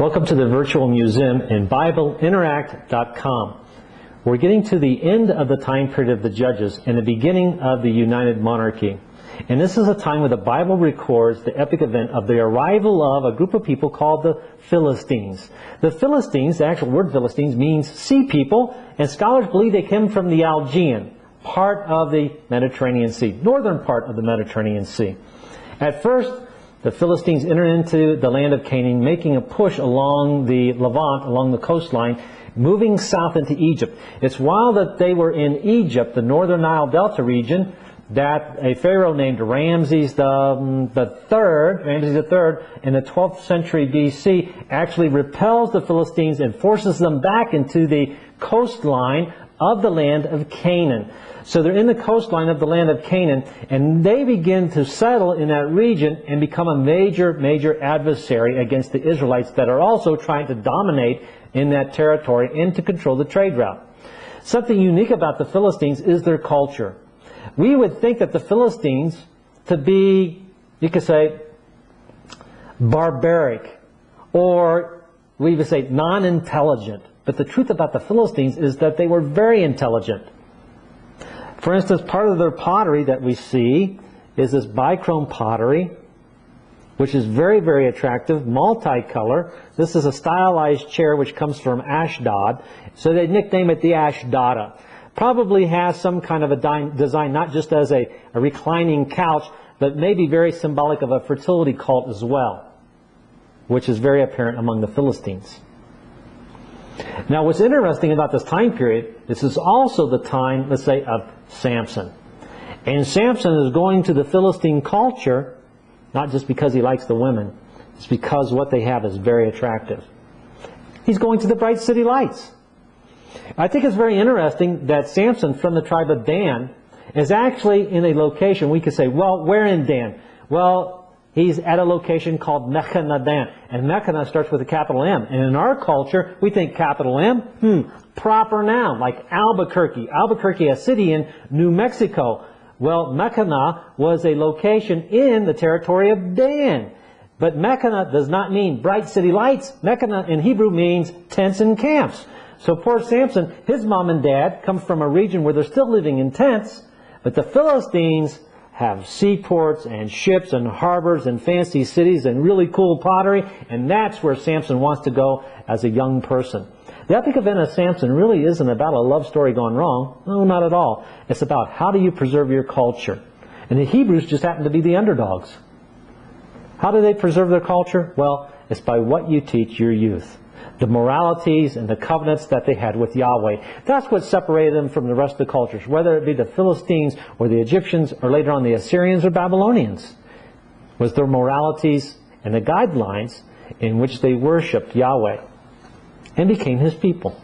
Welcome to the virtual museum in BibleInteract.com. We're getting to the end of the time period of the Judges and the beginning of the United Monarchy. And this is a time where the Bible records the epic event of the arrival of a group of people called the Philistines. The Philistines, the actual word Philistines, means sea people, and scholars believe they came from the Aegean, part of the Mediterranean Sea, northern part of the Mediterranean Sea. At first, the Philistines entered into the land of Canaan, making a push along the Levant, along the coastline, moving south into Egypt. It's while that they were in Egypt, the northern Nile Delta region, that a pharaoh named Ramses the Third in the 12th century BC actually repels the Philistines and forces them back into the coastline of the land of Canaan. So they're in the coastline of the land of Canaan, and they begin to settle in that region and become a major adversary against the Israelites that are also trying to dominate in that territory and to control the trade route. Something unique about the Philistines is their culture. We would think that the Philistines to be, you could say, barbaric, or we would say non-intelligent. But the truth about the Philistines is that they were very intelligent. For instance, part of their pottery that we see is this bichrome pottery, which is very attractive, multicolor. This is a stylized chair which comes from Ashdod, so they nickname it the Ashdada. Probably has some kind of a design, not just as a reclining couch, but maybe very symbolic of a fertility cult as well, which is very apparent among the Philistines. Now, what's interesting about this time period, this is also the time, let's say, of Samson. And Samson is going to the Philistine culture, not just because he likes the women, it's because what they have is very attractive. He's going to the bright city lights. I think it's very interesting that Samson from the tribe of Dan is actually in a location, we could say, well, where in Dan? Well, he's at a location called Mechanah Dan. And Mechanah starts with a capital M. And in our culture, we think capital M, proper noun, like Albuquerque. Albuquerque, a city in New Mexico. Well, Mechanah was a location in the territory of Dan. But Mechanah does not mean bright city lights. Mechanah in Hebrew means tents and camps. So poor Samson, his mom and dad come from a region where they're still living in tents, but the Philistines have seaports and ships and harbors and fancy cities and really cool pottery, and that's where Samson wants to go as a young person. The epic event of Samson really isn't about a love story gone wrong. No, not at all. It's about how do you preserve your culture. And the Hebrews just happen to be the underdogs. How do they preserve their culture? Well, it's by what you teach your youth. The moralities and the covenants that they had with Yahweh. That's what separated them from the rest of the cultures, whether it be the Philistines or the Egyptians or later on the Assyrians or Babylonians, was their moralities and the guidelines in which they worshipped Yahweh and became His people.